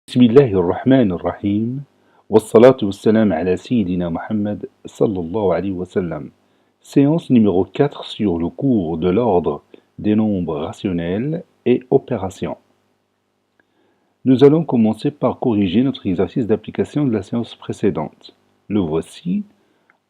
بسم الله الرحمن الرحيم والصلاة والسلام على سيدنا Mohammed sallallahu alayhi wa sallam. Séance numéro 4 sur le cours de l'ordre des nombres rationnels et opérations. Nous allons commencer par corriger notre exercice d'application de la séance précédente. Le voici.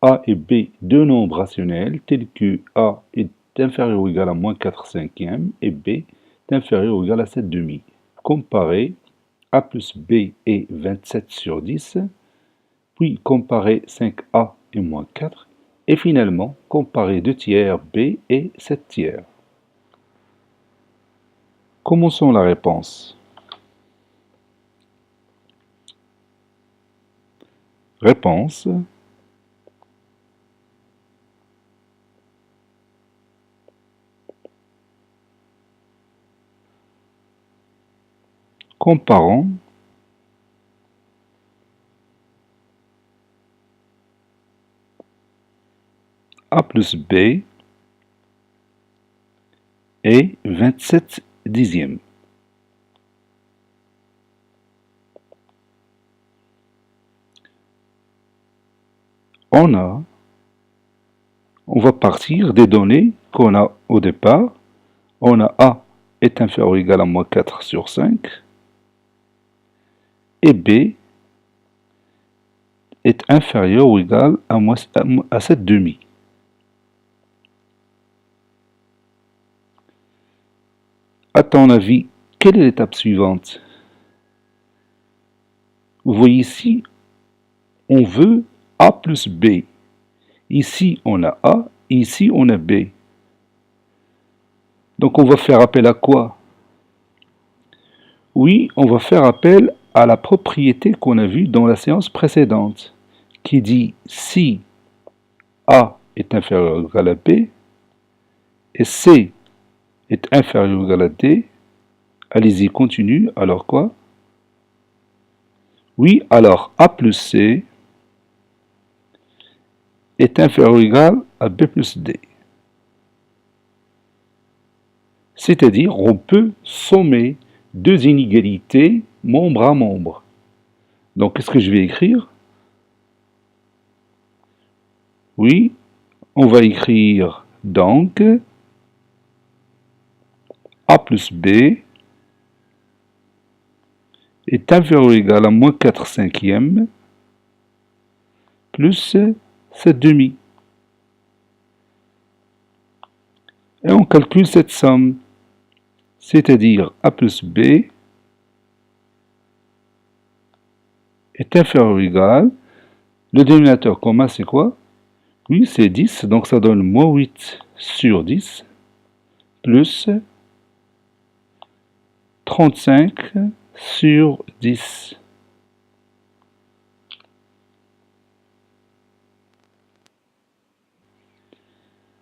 A et B, deux nombres rationnels tels que A est inférieur ou égal à moins 4 cinquièmes et B est inférieur ou égal à 7 demi. Comparer A plus B est 27 sur 10, puis comparer 5A et moins 4, et finalement comparer 2 tiers B et 7 tiers. Commençons la réponse. Réponse. Comparons A plus B et 27 dixièmes. On va partir des données qu'on a au départ. On a A est inférieur ou égal à moins 4 sur 5. Et B est inférieur ou égal à 7 demi. À ton avis, quelle est l'étape suivante? Vous voyez ici, on veut A plus B. Ici, on a A, ici, on a B. Donc, on va faire appel à quoi? Oui, on va faire appel à la propriété qu'on a vue dans la séance précédente, qui dit si A est inférieur ou égal à B et C est inférieur ou égal à D, allez-y, continue, alors quoi? Oui, alors A plus C est inférieur ou égal à B plus D. C'est-à-dire, on peut sommer deux inégalités membre à membre. Donc, qu'est-ce que je vais écrire? Oui, on va écrire donc A plus B est inférieur ou égal à moins 4 cinquièmes plus 7 demi. Et on calcule cette somme, c'est-à-dire A plus B est inférieur ou égal, le dénominateur commun c'est quoi? Oui, c'est 10, donc ça donne moins 8 sur 10, plus 35 sur 10.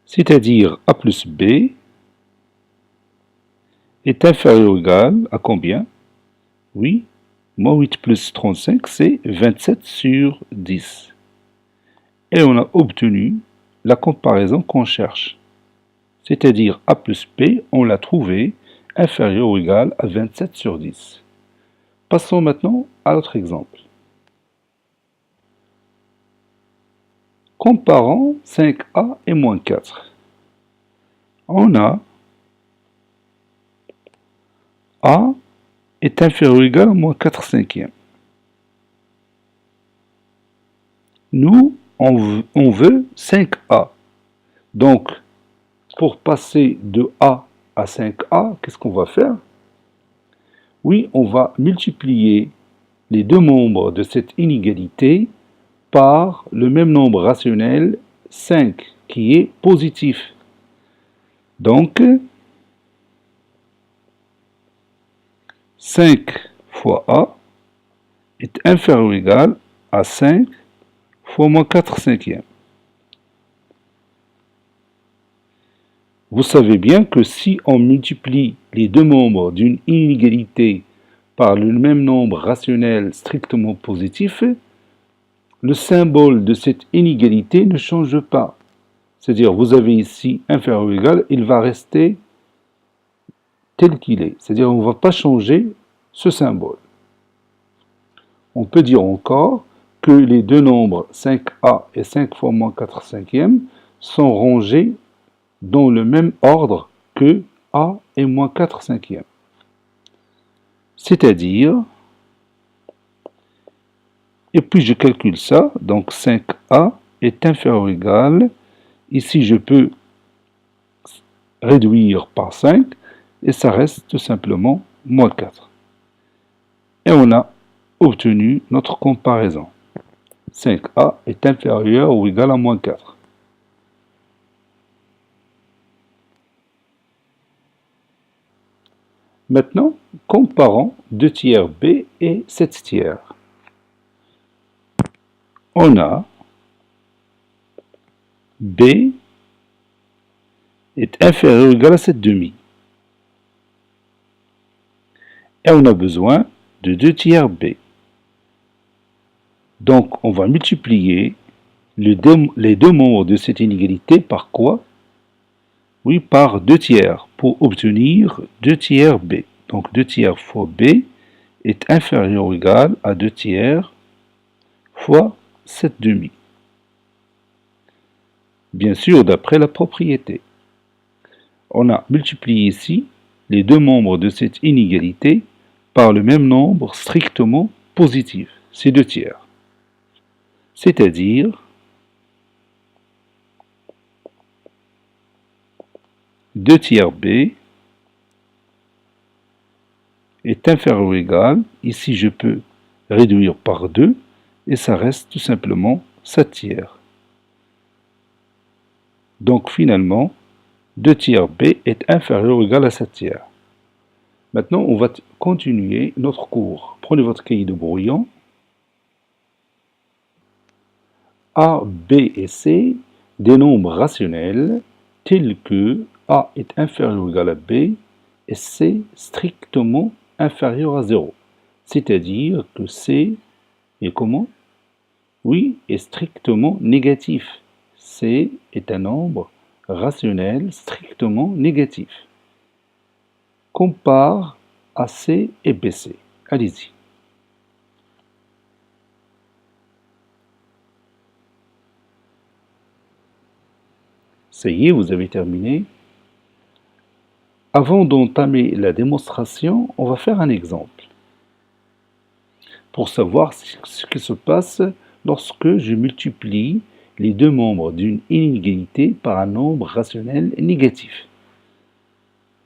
C'est-à-dire A plus B est inférieur ou égal à combien? Oui, moins 8 plus 35, c'est 27 sur 10. Et on a obtenu la comparaison qu'on cherche. C'est-à-dire A plus B, on l'a trouvé inférieur ou égal à 27 sur 10. Passons maintenant à l'autre exemple. Comparons 5A et moins 4. On a A est inférieur ou égal à moins 4 cinquièmes. Nous, on veut 5A. Donc, pour passer de A à 5A, qu'est-ce qu'on va faire? Oui, on va multiplier les deux membres de cette inégalité par le même nombre rationnel 5 qui est positif. Donc, 5 fois A est inférieur ou égal à 5 fois moins 4 cinquièmes. Vous savez bien que si on multiplie les deux membres d'une inégalité par le même nombre rationnel strictement positif, le symbole de cette inégalité ne change pas. C'est-à-dire, vous avez ici inférieur ou égal, il va rester tel qu'il est. C'est-à-dire, on ne va pas changer ce symbole. On peut dire encore que les deux nombres 5a et 5 fois moins 4 cinquièmes sont rangés dans le même ordre que a et moins 4 cinquièmes. C'est-à-dire, et puis je calcule ça, donc 5a est inférieur ou égal, ici je peux réduire par 5, et ça reste tout simplement moins 4. Et on a obtenu notre comparaison. 5a est inférieur ou égal à moins 4. Maintenant, comparons 2 tiers b et 7 tiers. On a b est inférieur ou égal à 7 demi. Et on a besoin de 2 tiers b. Donc, on va multiplier les deux membres de cette inégalité par quoi? Oui, par 2 tiers, pour obtenir 2 tiers b. Donc, 2 tiers fois b est inférieur ou égal à 2 tiers fois 7 demi. Bien sûr, d'après la propriété. On a multiplié ici les deux membres de cette inégalité par le même nombre strictement positif, c'est 2 tiers. C'est-à-dire 2 tiers b est inférieur ou égal, ici je peux réduire par 2, et ça reste tout simplement 7 tiers. Donc finalement, 2 tiers b est inférieur ou égal à 7 tiers. Maintenant, on va continuer notre cours. Prenez votre cahier de brouillon. A, B et C, des nombres rationnels tels que A est inférieur ou égal à B et C strictement inférieur à 0. C'est-à-dire que C est comment? Oui, est strictement négatif. C est un nombre rationnel strictement négatif. Compare AC et BC. Allez-y. Ça y est, vous avez terminé. Avant d'entamer la démonstration, on va faire un exemple pour savoir ce qui se passe lorsque je multiplie les deux membres d'une inégalité par un nombre rationnel négatif.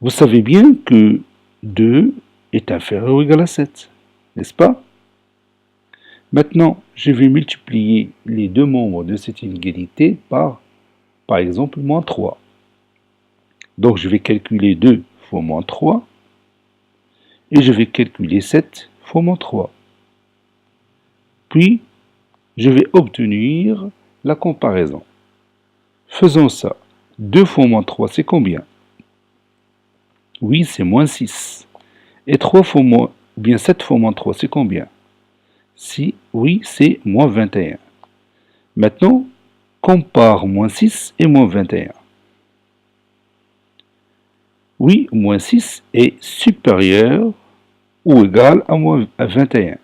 Vous savez bien que 2 est inférieur ou égal à 7, n'est-ce pas? Maintenant, je vais multiplier les deux membres de cette inégalité par exemple, moins 3. Donc, je vais calculer 2 fois moins 3, et je vais calculer 7 fois moins 3. Puis, je vais obtenir la comparaison. Faisons ça. 2 fois moins 3, c'est combien? Oui, c'est moins 6. Et 3 fois moins, ou bien 7 fois moins 3, c'est combien? Si, oui, c'est moins 21. Maintenant, compare moins 6 et moins 21. Oui, moins 6 est supérieur ou égal à moins 21.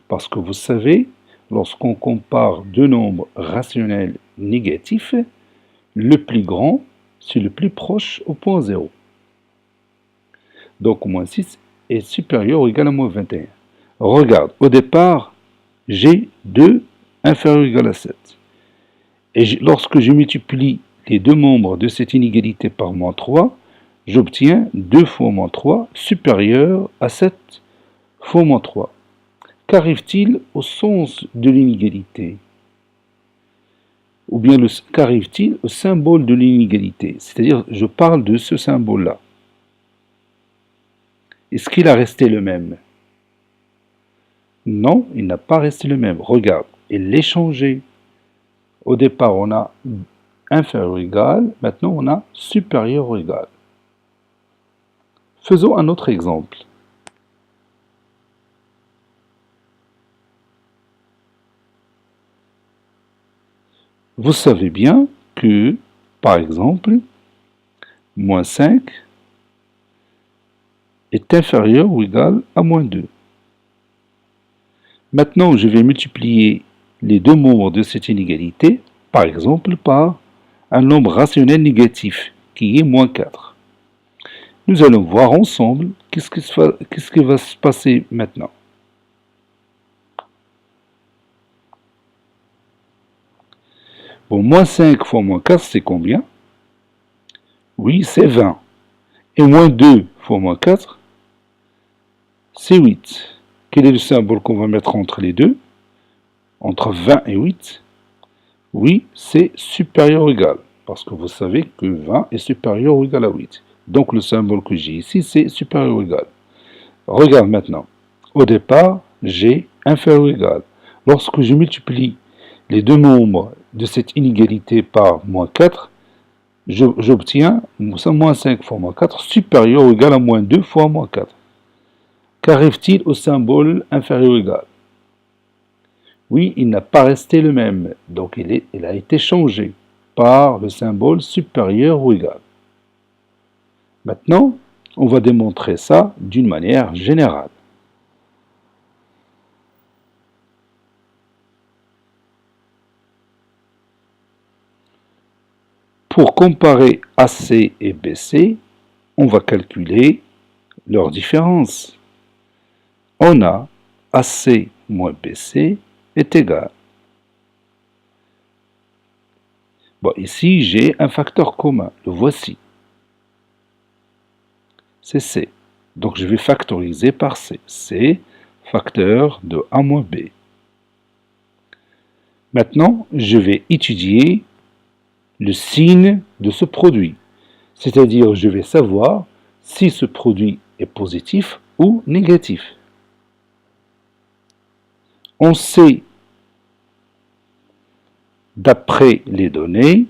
Parce que vous savez, lorsqu'on compare deux nombres rationnels négatifs, le plus grand, c'est le plus proche au point 0. Donc, moins 6 est supérieur ou égal à moins 21. Regarde, au départ, j'ai 2 inférieur ou égal à 7. Et lorsque je multiplie les deux membres de cette inégalité par moins 3, j'obtiens 2 fois moins 3 supérieur à 7 fois moins 3. Qu'arrive-t-il au sens de l'inégalité? Ou bien qu'arrive-t-il au symbole de l'inégalité? C'est-à-dire, je parle de ce symbole-là. Est-ce qu'il a resté le même? Non, il n'a pas resté le même. Regarde, il est changé. Au départ, on a inférieur ou égal. Maintenant, on a supérieur ou égal. Faisons un autre exemple. Vous savez bien que, par exemple, moins 5 est inférieur ou égal à moins 2. Maintenant, je vais multiplier les deux membres de cette inégalité, par exemple, par un nombre rationnel négatif, qui est moins 4. Nous allons voir ensemble qu'est-ce qui va se passer maintenant. Bon, moins 5 fois moins 4, c'est combien? Oui, c'est 20. Et moins 2 fois moins 4, c'est 8. Quel est le symbole qu'on va mettre entre les deux? Entre 20 et 8? Oui, c'est supérieur ou égal. Parce que vous savez que 20 est supérieur ou égal à 8. Donc le symbole que j'ai ici, c'est supérieur ou égal. Regarde maintenant. Au départ, j'ai inférieur ou égal. Lorsque je multiplie les deux nombres de cette inégalité par moins 4, j'obtiens moins 5 fois moins 4 supérieur ou égal à moins 2 fois moins 4. Qu'arrive-t-il au symbole inférieur ou égal? Oui, il n'a pas resté le même, donc il a été changé par le symbole supérieur ou égal. Maintenant, on va démontrer ça d'une manière générale. Pour comparer AC et BC, on va calculer leur différence. On a AC moins BC est égal. Bon, ici, j'ai un facteur commun. Le voici. C'est C. Donc, je vais factoriser par C. C, facteur de A moins B. Maintenant, je vais étudier le signe de ce produit. C'est-à-dire, je vais savoir si ce produit est positif ou négatif. On sait, d'après les données,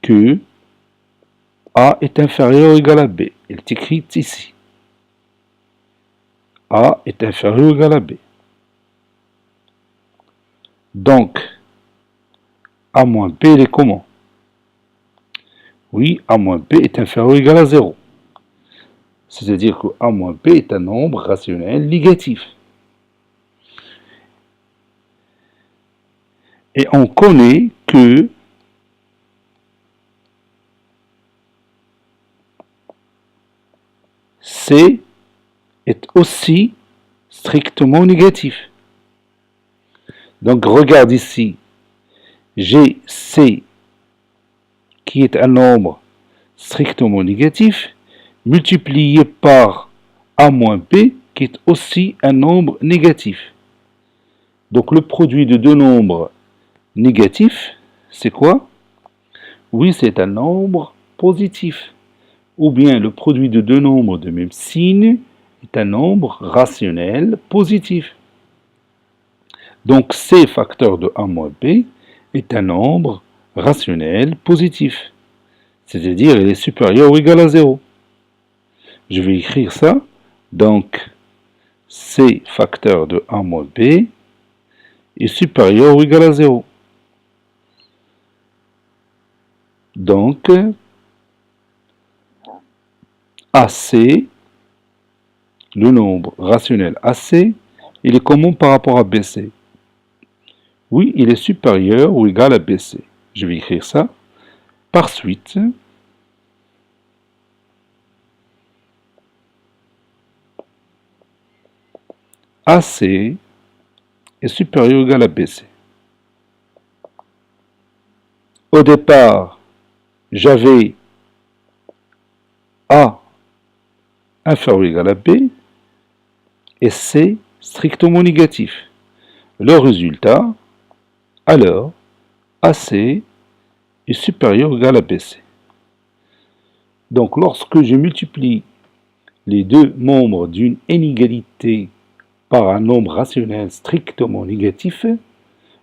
que A est inférieur ou égal à B. Il est écrit ici. A est inférieur ou égal à B. Donc, A moins B, il est comment? Oui, A moins B est inférieur ou égal à 0. C'est-à-dire que A moins B est un nombre rationnel négatif. Et on connaît que C est aussi strictement négatif. Donc regarde ici, j'ai C qui est un nombre strictement négatif multiplié par A moins B qui est aussi un nombre négatif. Donc le produit de deux nombres négatifs, c'est quoi? Oui, c'est un nombre positif. Ou bien le produit de deux nombres de même signe est un nombre rationnel positif. Donc C facteur de A moins B est un nombre rationnel positif. C'est-à-dire il est supérieur ou égal à 0. Je vais écrire ça. Donc C facteur de A moins B est supérieur ou égal à 0. Donc AC, le nombre rationnel AC, il est comment par rapport à BC? Oui, il est supérieur ou égal à BC. Je vais écrire ça. Par suite, AC est supérieur ou égal à BC. Au départ, j'avais A inférieur ou égal à B et C strictement négatif. Le résultat, alors, AC est supérieur ou égal à BC. Donc, lorsque je multiplie les deux membres d'une inégalité par un nombre rationnel strictement négatif,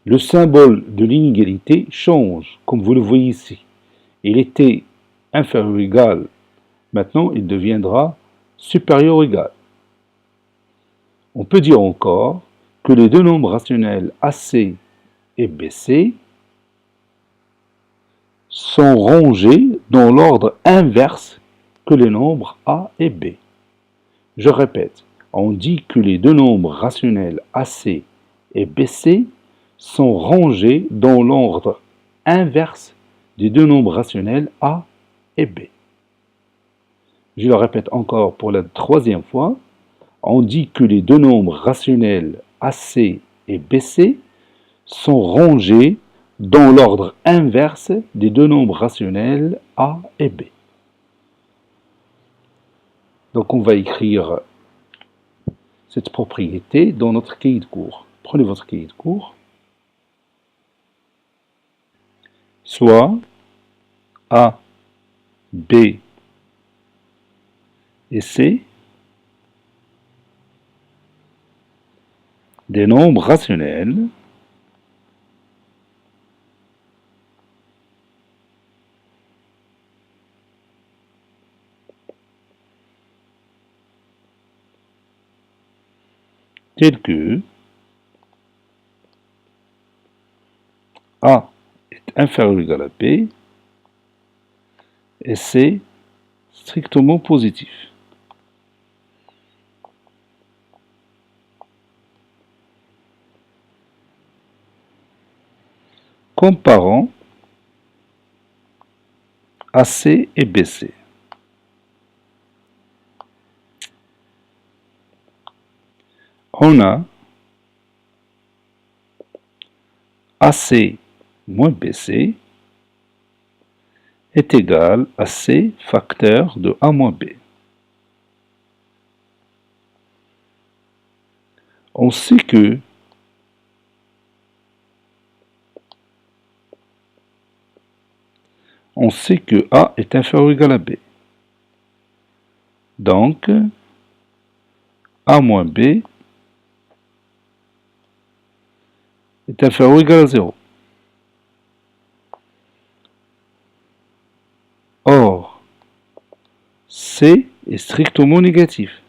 le symbole de l'inégalité change, comme vous le voyez ici. Il était inférieur ou égal, maintenant il deviendra supérieur ou égal. On peut dire encore que les deux nombres rationnels AC et BC sont rangés dans l'ordre inverse que les nombres A et B. Je répète, on dit que les deux nombres rationnels AC et BC sont rangés dans l'ordre inverse des deux nombres rationnels A et B. Je le répète encore pour la troisième fois. On dit que les deux nombres rationnels AC et BC sont rangés dans l'ordre inverse des deux nombres rationnels A et B. Donc on va écrire cette propriété dans notre cahier de cours. Prenez votre cahier de cours. Soit A, B et C des nombres rationnels tels que A est inférieur ou égal à B et C strictement positif. Comparons AC et BC. On a AC moins BC est égal à C facteur de A moins B. On sait que A est inférieur ou égal à B. Donc, A moins B est inférieur ou égal à 0. Or, C est strictement négatif.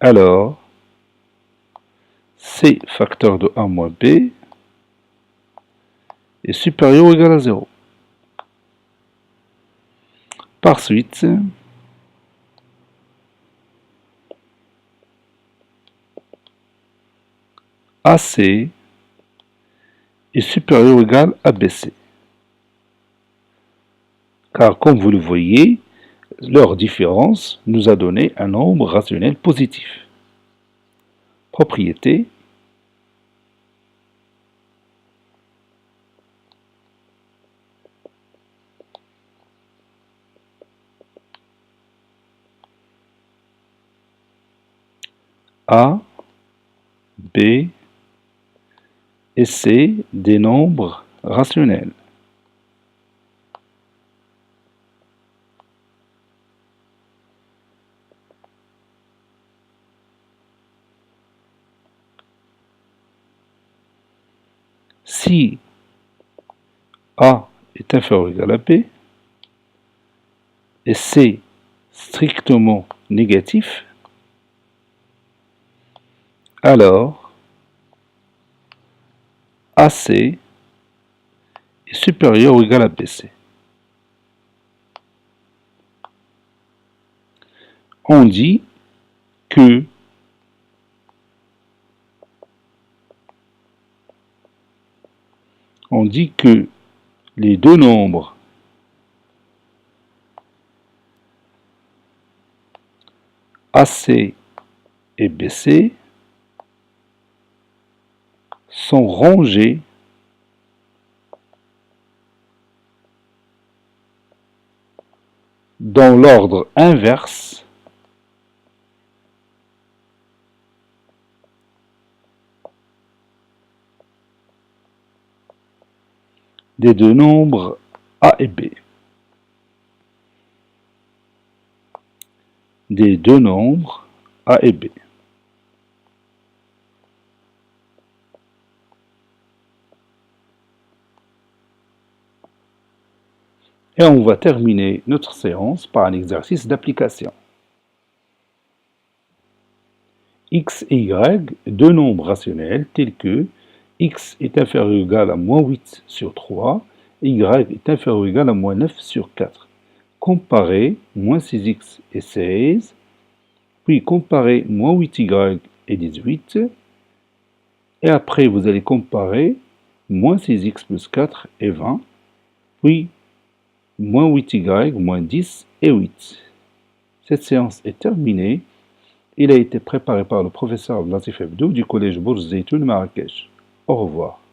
Alors, C facteur de A moins B est supérieur ou égal à 0. Par suite, AC est supérieur ou égal à BC. Car comme vous le voyez, leur différence nous a donné un nombre rationnel positif. Propriété. A, B et C des nombres rationnels. Si A est inférieur ou égal à B et C strictement négatif, alors AC est supérieur ou égal à BC. On dit que les deux nombres AC et BC sont rangés dans l'ordre inverse des deux nombres A et B. Des deux nombres A et B. Et on va terminer notre séance par un exercice d'application. X et Y, deux nombres rationnels tels que x est inférieur ou égal à moins 8 sur 3, et y est inférieur ou égal à moins 9 sur 4. Comparez moins 6x et 16, puis comparez moins 8y et 18, Et après, vous allez comparer moins 6x plus 4 et 20, puis moins 8y, moins 10 et 8. Cette séance est terminée. Il a été préparé par le professeur Latif Hebdou du collège Bourz Zeytoun Marrakech. Au revoir.